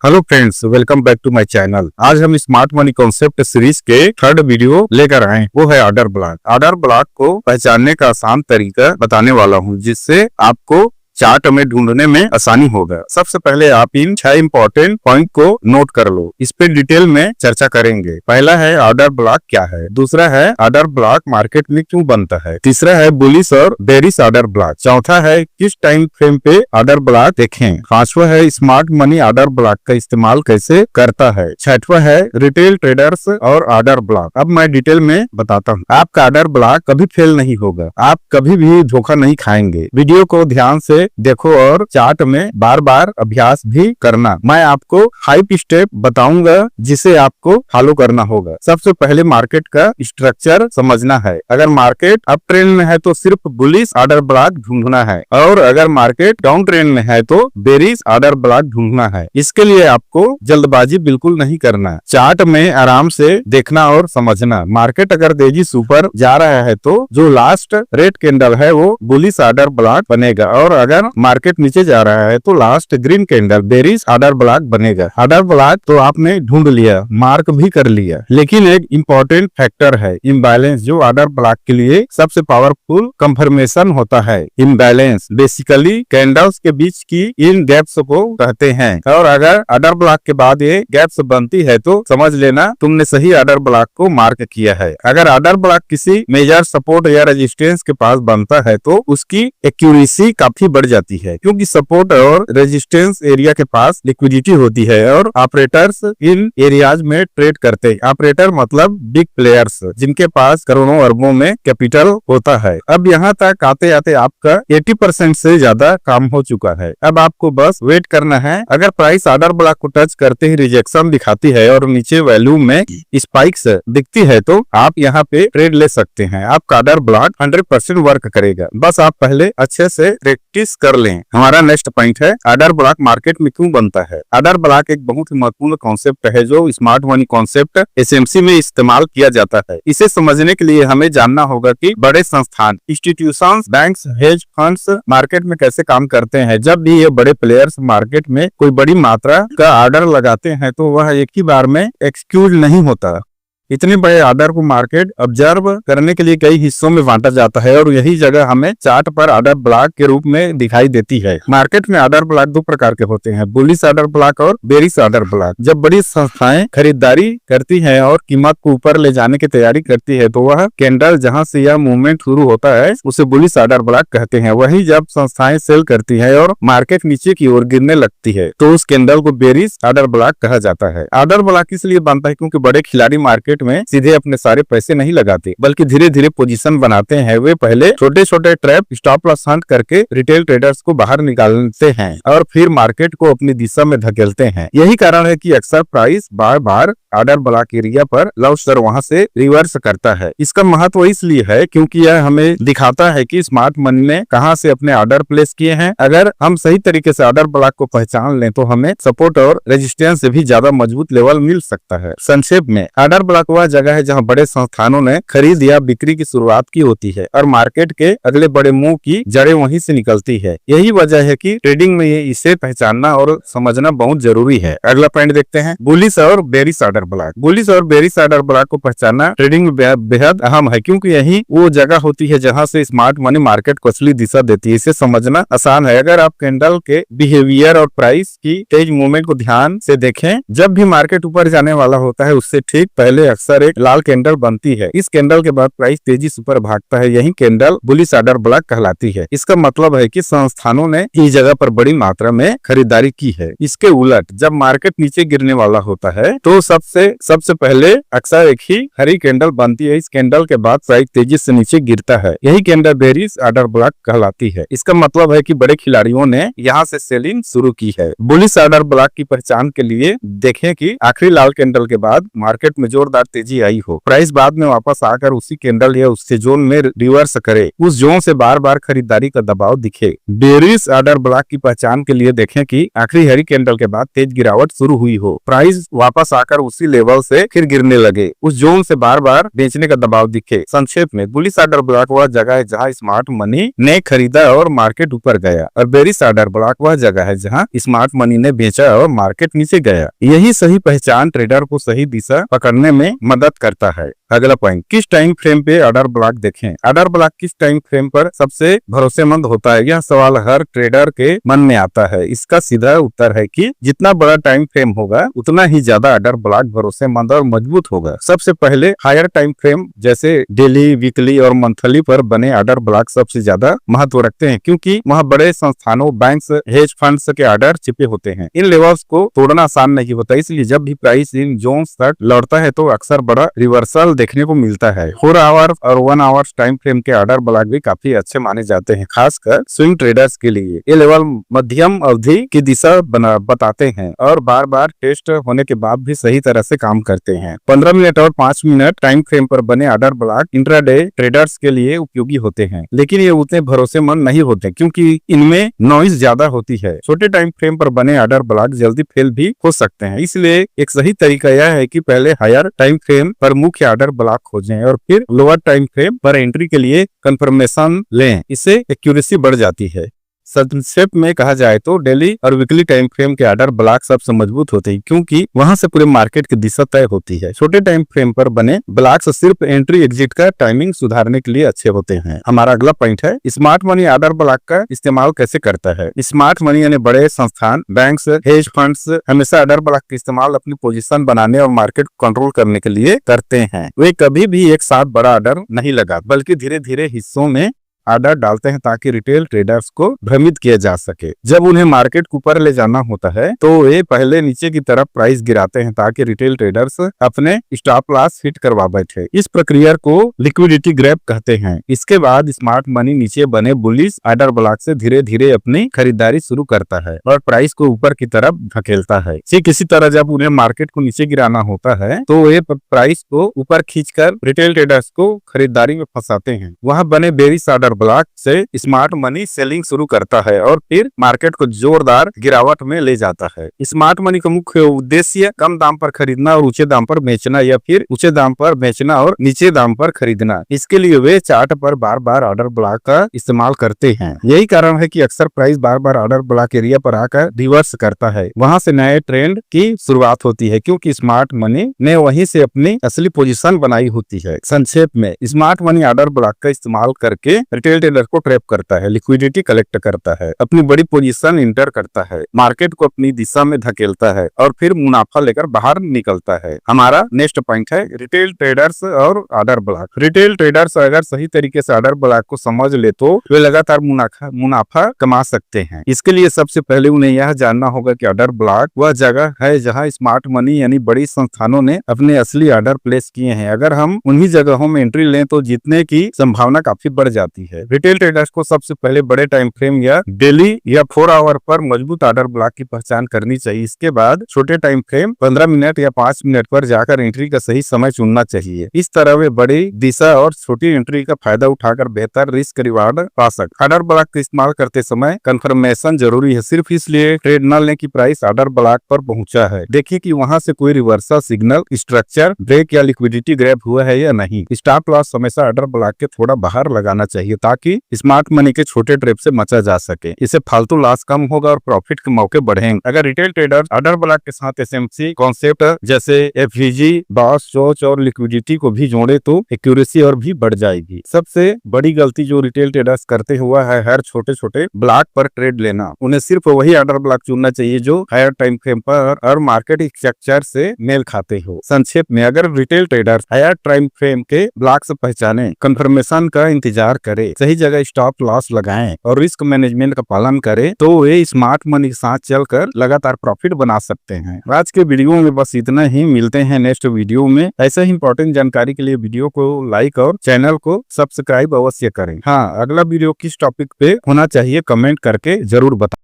Hello friends, welcome back to my channel. आज हम smart money concept series के third video लेकर आए, वो है ऑर्डर ब्लॉक। ऑर्डर ब्लॉक को पहचानने का आसान तरीका बताने वाला हूं, जिससे आपको चार्ट में ढूंढने में आसानी होगा। सबसे पहले आप इन 6 इंपॉर्टेंट पॉइंट को नोट कर लो, इस पे डिटेल में चर्चा करेंगे। पहला है ऑर्डर ब्लॉक क्या है, दूसरा है ऑर्डर ब्लॉक मार्केट में क्यों बनता है, तीसरा है बुलिश और बेरिश ऑर्डर ब्लॉक, चौथा है किस टाइम फ्रेम पे ऑर्डर ब्लॉक देखें, पांचवा है स्मार्ट मनी ऑर्डर ब्लॉक का इस्तेमाल कैसे करता है, छठवा है रिटेल ट्रेडर्स और ऑर्डर ब्लॉक। अब मैं डिटेल में बताता हूँ। आपका ऑर्डर ब्लॉक कभी फेल नहीं होगा, आप कभी भी धोखा नहीं खाएंगे। वीडियो को ध्यान से देखो और चार्ट में बार बार अभ्यास भी करना। मैं आपको 5 स्टेप बताऊंगा जिसे आपको फॉलो करना होगा। सबसे पहले मार्केट का स्ट्रक्चर समझना है। अगर मार्केट अप ट्रेंड में है तो सिर्फ बुलिश ऑर्डर ब्लॉक ढूंढना है, और अगर मार्केट डाउन ट्रेंड में है तो बेरिश ऑर्डर ब्लॉक ढूंढना है। इसके लिए आपको जल्दबाजी बिल्कुल नहीं करना, चार्ट में आराम से देखना और समझना। मार्केट अगर तेजी से ऊपर जा रहा है तो जो लास्ट रेड कैंडल है वो बुलिश ऑर्डर ब्लॉक बनेगा, और अगर मार्केट नीचे जा रहा है तो last green candle bearish order block बनेगा। ऑर्डर ब्लॉक तो आपने ढूंढ लिया, मार्क भी कर लिया, लेकिन एक इम्पोर्टेंट फैक्टर है इम्बैलेंस, जो ऑर्डर ब्लॉक के लिए सबसे पावरफुल कंफर्मेशन होता है। इम्बैलेंस बेसिकली कैंडल्स के बीच की इन गैप्स को कहते हैं, और अगर ऑर्डर ब्लॉक के बाद ये गैप्स बनती है तो समझ लेना तुमने सही ऑर्डर ब्लॉक को मार्क किया है। अगर ऑर्डर ब्लॉक किसी मेजर सपोर्ट या रेजिस्टेंस के पास बनता है तो उसकी एक्यूरेसी काफी बढ़ जाती है, क्योंकि सपोर्ट और रेजिस्टेंस एरिया के पास लिक्विडिटी होती है और ऑपरेटर्स इन एरियाज में ट्रेड करते हैं। ऑपरेटर मतलब बिग प्लेयर्स, जिनके पास करोड़ों अरबों में कैपिटल होता है। अब यहाँ तक आते आते आपका 80% से ज्यादा काम हो चुका है। अब आपको बस वेट करना है। अगर प्राइस ऑर्डर ब्लॉक को टच करते ही रिजेक्शन दिखाती है और नीचे वैल्यू में स्पाइक्स दिखती है तो आप यहाँ पे ट्रेड ले सकते हैं। आपका ऑर्डर ब्लॉक 100% वर्क करेगा, बस आप पहले अच्छे से प्रैक्टिस कर लें। हमारा नेक्स्ट पॉइंट है ऑर्डर ब्लॉक मार्केट में क्यों बनता है। ऑर्डर ब्लॉक एक बहुत ही महत्वपूर्ण कॉन्सेप्ट है जो स्मार्ट मनी कॉन्सेप्ट एसएमसी में इस्तेमाल किया जाता है। इसे समझने के लिए हमें जानना होगा कि बड़े संस्थान, institutions, banks, hedge funds market में कैसे काम करते हैं। जब भी ये बड़े प्लेयर्स मार्केट में कोई बड़ी मात्रा का ऑर्डर लगाते हैं तो वह एक ही बार में एक्सक्यूज नहीं होता। इतने बड़े ऑर्डर को मार्केट ऑब्जर्व करने के लिए कई हिस्सों में बांटा जाता है, और यही जगह हमें चार्ट पर ऑर्डर ब्लॉक के रूप में दिखाई देती है। मार्केट में ऑर्डर ब्लॉक 2 प्रकार के होते हैं, बुलिश ऑर्डर ब्लॉक और बेरिश ऑर्डर ब्लॉक। जब बड़ी संस्थाएं खरीदारी करती हैं और कीमत को ऊपर ले जाने की तैयारी करती है तो वह कैंडल जहां से यह मूवमेंट शुरू होता है उसे बुलिश ऑर्डर ब्लॉक कहते हैं। वही जब संस्थाएं सेल करती है और मार्केट नीचे की ओर गिरने लगती है तो उस कैंडल को बेरिश ऑर्डर ब्लॉक कहा जाता है। ऑर्डर ब्लॉक इसलिए बनता है क्योंकि बड़े खिलाड़ी मार्केट में सीधे अपने सारे पैसे नहीं लगाते, बल्कि धीरे धीरे पोजीशन बनाते हैं। वे पहले छोटे छोटे ट्रैप, स्टॉप लॉस हंट करके रिटेल ट्रेडर्स को बाहर निकालते हैं और फिर मार्केट को अपनी दिशा में धकेलते हैं। यही कारण है कि अक्सर प्राइस बार बार ऑर्डर ब्लॉक एरिया पर लॉस कर वहां से रिवर्स करता है। इसका महत्व इसलिए है क्योंकि यह हमें दिखाता है कि स्मार्ट मनी ने कहां से अपने ऑर्डर प्लेस किए हैं। अगर हम सही तरीके से ऑर्डर ब्लॉक को पहचान लें तो हमें सपोर्ट और रेजिस्टेंस से भी ज्यादा मजबूत लेवल मिल सकता है। संक्षेप में, ऑर्डर ब्लॉक वह जगह है जहां बड़े संस्थानों ने खरीद या बिक्री की शुरुआत की होती है और मार्केट के अगले बड़े मूव की जड़ें वहीं से निकलती है। यही वजह है कि ट्रेडिंग में इसे पहचानना और समझना बहुत जरूरी है। अगला पॉइंट देखते हैं, बुलिश और बेरिश ऑर्डर ब्लॉक। बुलिश और बेरिश ऑर्डर ब्लॉक को पहचानना ट्रेडिंग में बेहद अहम है, क्योंकि यही वो जगह होती है जहां से स्मार्ट मनी मार्केट को असली दिशा देती है। इसे समझना आसान है अगर आप कैंडल के बिहेवियर और प्राइस की तेज मूवमेंट को ध्यान से देखें। जब भी मार्केट ऊपर जाने वाला होता है उससे ठीक पहले अक्सर एक लाल कैंडल बनती है। इस कैंडल के बाद प्राइस तेजी से ऊपर भागता है, यही कैंडल बुलिश ऑर्डर ब्लॉक कहलाती है। इसका मतलब है कि संस्थानों ने इस जगह पर बड़ी मात्रा में खरीदारी की है। इसके उलट जब मार्केट नीचे गिरने वाला होता है तो सबसे पहले अक्सर एक ही हरी कैंडल बनती है। इस कैंडल के बाद प्राइस तेजी से नीचे गिरता है, यही कैंडल बेरिश ऑर्डर ब्लॉक कहलाती है। इसका मतलब है कि बड़े खिलाड़ियों ने यहाँ से सेलिंग शुरू की है। बुलिश ऑर्डर ब्लॉक की पहचान के लिए देखें कि आखिरी लाल कैंडल के बाद मार्केट में जोरदार बार तेजी आई हो, प्राइस बाद में वापस आकर उसी कैंडल या उससे जोन में रिवर्स करे, उस जोन से बार बार खरीदारी का दबाव दिखे। बेरिश ऑर्डर ब्लॉक की पहचान के लिए देखें कि आखिरी हरी कैंडल के बाद तेज गिरावट शुरू हुई हो, प्राइस वापस आकर उसी लेवल से फिर गिरने लगे, उस जोन से बार बार बेचने का दबाव दिखे। संक्षेप में बुलिश ऑर्डर ब्लॉक वह जगह है जहां स्मार्ट मनी ने खरीदा और मार्केट ऊपर गया, और बेरिश ऑर्डर ब्लॉक वह जगह है जहां स्मार्ट मनी ने बेचा और मार्केट नीचे गया। यही सही पहचान ट्रेडर को सही दिशा पकड़ने में मदद करता है। अगला पॉइंट, किस टाइम फ्रेम पे ऑर्डर ब्लॉक देखें। ऑर्डर ब्लॉक किस टाइम फ्रेम पर सबसे भरोसेमंद होता है, यह सवाल हर ट्रेडर के मन में आता है। इसका सीधा उत्तर है कि जितना बड़ा टाइम फ्रेम होगा उतना ही ज्यादा ऑर्डर ब्लॉक भरोसेमंद और मजबूत होगा। सबसे पहले हायर टाइम फ्रेम जैसे डेली, वीकली और मंथली पर बने ऑर्डर ब्लॉक सबसे ज्यादा महत्व रखते हैं, क्योंकि वहाँ बड़े संस्थानों, बैंक्स, हेज फंड्स के ऑर्डर छिपे होते हैं। इन लेवल्स को तोड़ना आसान नहीं होता, इसलिए जब भी प्राइस इन जोन्स तक लौटता है तो अक्सर बड़ा रिवर्सल देखने को मिलता है। 4 आवर और 1 आवर टाइम फ्रेम के ऑर्डर ब्लॉक भी काफी अच्छे माने जाते हैं, खासकर स्विंग ट्रेडर्स के लिए। ये लेवल मध्यम अवधि की दिशा बताते हैं और बार बार टेस्ट होने के बाद भी सही तरह से काम करते हैं। 15 मिनट और 5 मिनट टाइम फ्रेम पर बने ऑर्डर ब्लॉक इंट्राडे ट्रेडर्स के लिए उपयोगी होते हैं, लेकिन ये उतने भरोसेमंद नहीं होते क्योंकि इनमें नॉइज ज्यादा होती है। छोटे टाइम फ्रेम पर बने ऑर्डर ब्लॉक जल्दी फेल भी हो सकते हैं, इसलिए एक सही तरीका यह है कि पहले हायर टाइम फ्रेम पर मुख्य ऑर्डर ब्लॉक खोजें और फिर लोअर टाइम फ्रेम पर एंट्री के लिए कंफर्मेशन लें। इससे एक्यूरेसी बढ़ जाती है। संक्षेप में कहा जाए तो डेली और वीकली टाइम फ्रेम के ऑर्डर ब्लॉक सबसे मजबूत होते हैं, क्योंकि वहां से पूरे मार्केट की दिशा तय होती है। छोटे टाइम फ्रेम पर बने ब्लॉक्स सिर्फ एंट्री एग्जिट का टाइमिंग सुधारने के लिए अच्छे होते हैं। हमारा अगला पॉइंट है, स्मार्ट मनी ऑर्डर ब्लॉक का इस्तेमाल कैसे करता है। स्मार्ट मनी यानी बड़े संस्थान, बैंक्स, हेज फंड्स हमेशा ऑर्डर ब्लॉक का इस्तेमाल अपनी पोजीशन बनाने और मार्केट को कंट्रोल करने के लिए करते हैं। वे कभी भी एक साथ बड़ा ऑर्डर नहीं लगा, बल्कि धीरे धीरे हिस्सों में ऑर्डर डालते हैं ताकि रिटेल ट्रेडर्स को भ्रमित किया जा सके। जब उन्हें मार्केट को ऊपर ले जाना होता है तो वे पहले नीचे की तरफ प्राइस गिराते हैं ताकि रिटेल ट्रेडर्स अपने स्टॉप लॉस हिट करवा बैठे। इस प्रक्रिया को लिक्विडिटी ग्रैब कहते हैं। इसके बाद स्मार्ट मनी नीचे बने बुलिश ऑर्डर ब्लॉक से धीरे धीरे अपनी खरीदारी शुरू करता है और प्राइस को ऊपर की तरफ धकेलता है। ठीक इसी तरह जब उन्हें मार्केट को नीचे गिराना होता है तो वे प्राइस को ऊपर खींचकर रिटेल ट्रेडर्स को खरीदारी में फंसाते हैं। वहां बने बेरिश ऑर्डर ब्लॉक से स्मार्ट मनी सेलिंग शुरू करता है और फिर मार्केट को जोरदार गिरावट में ले जाता है। स्मार्ट मनी का मुख्य उद्देश्य कम दाम पर खरीदना और ऊंचे दाम पर बेचना, या फिर ऊंचे दाम पर बेचना और नीचे दाम पर खरीदना। इसके लिए वे चार्ट पर बार बार ऑर्डर ब्लॉक का इस्तेमाल करते हैं। यही कारण है कि अक्सर प्राइस बार बार ऑर्डर ब्लॉक एरिया पर आकर रिवर्स करता है। वहां से नए ट्रेंड की शुरुआत होती है, क्योंकि स्मार्ट मनी ने वहीं से अपनी असली पोजीशन बनाई होती है। संक्षेप में स्मार्ट मनी ऑर्डर ब्लॉक का इस्तेमाल करके रिटेल ट्रेडर को ट्रैप करता है, लिक्विडिटी कलेक्ट करता है, अपनी बड़ी पोजीशन इंटर करता है, मार्केट को अपनी दिशा में धकेलता है और फिर मुनाफा लेकर बाहर निकलता है। हमारा नेक्स्ट पॉइंट है रिटेल ट्रेडर्स और ऑर्डर ब्लॉक। रिटेल ट्रेडर्स अगर सही तरीके से ऑर्डर ब्लॉक को समझ ले तो वे लगातार मुनाफा कमा सकते हैं। इसके लिए सबसे पहले उन्हें यह जानना होगा कि ऑर्डर ब्लॉक वह जगह है जहां स्मार्ट मनी यानी बड़ी संस्थानों ने अपने असली ऑर्डर प्लेस किए हैं। अगर हम उन्हीं जगहों में एंट्री लें तो जीतने की संभावना काफी बढ़ जाती है। रिटेल ट्रेडर्स को सबसे पहले बड़े टाइम फ्रेम या डेली या 4 आवर पर मजबूत ऑर्डर ब्लॉक की पहचान करनी चाहिए। इसके बाद छोटे टाइम फ्रेम 15 मिनट या 5 मिनट पर जाकर एंट्री का सही समय चुनना चाहिए। इस तरह वे बड़ी दिशा और छोटी एंट्री का फायदा उठाकर बेहतर रिस्क रिवार्ड पा सकते। ऑर्डर ब्लॉक का इस्तेमाल करते समय कंफर्मेशन जरूरी है, सिर्फ इसलिए ट्रेड न लें कि प्राइस ऑर्डर ब्लॉक पर पहुंचा है। देखिए कि वहां से कोई रिवर्सल सिग्नल, स्ट्रक्चर ब्रेक या लिक्विडिटी ग्रैब हुआ है या नहीं। स्टॉप लॉस हमेशा ऑर्डर ब्लॉक के थोड़ा बाहर लगाना चाहिए ताकि स्मार्ट मनी के छोटे ट्रेप से बचा जा सके। इससे फालतू लॉस कम होगा और प्रॉफिट के मौके बढ़ेंगे। अगर रिटेल ट्रेडर ऑर्डर ब्लॉक के साथ एसएमसी कॉन्सेप्ट जैसे एफवीजी, बॉस, चोच और लिक्विडिटी को भी जोड़े तो एक्यूरेसी और भी बढ़ जाएगी। सबसे बड़ी गलती जो रिटेल ट्रेडर्स करते हुआ है हर छोटे छोटे ब्लॉक पर ट्रेड लेना। उन्हें सिर्फ वही ऑर्डर ब्लॉक चुनना चाहिए जो हायर टाइम फ्रेम पर और मार्केट स्ट्रक्चर से मेल खाते हो। संक्षेप में अगर retail trader higher time frame के ब्लॉक से पहचाने, कंफर्मेशन का इंतजार करे, सही जगह स्टॉप लॉस लगाएं और रिस्क मैनेजमेंट का पालन करें तो वे स्मार्ट मनी के साथ चलकर लगातार प्रॉफिट बना सकते हैं। आज के वीडियो में बस इतना ही। मिलते हैं नेक्स्ट वीडियो में। ऐसे ही इंपॉर्टेंट जानकारी के लिए वीडियो को लाइक और चैनल को सब्सक्राइब अवश्य करें। हाँ, अगला वीडियो किस टॉपिक पे होना चाहिए कमेंट करके जरूर बताएं।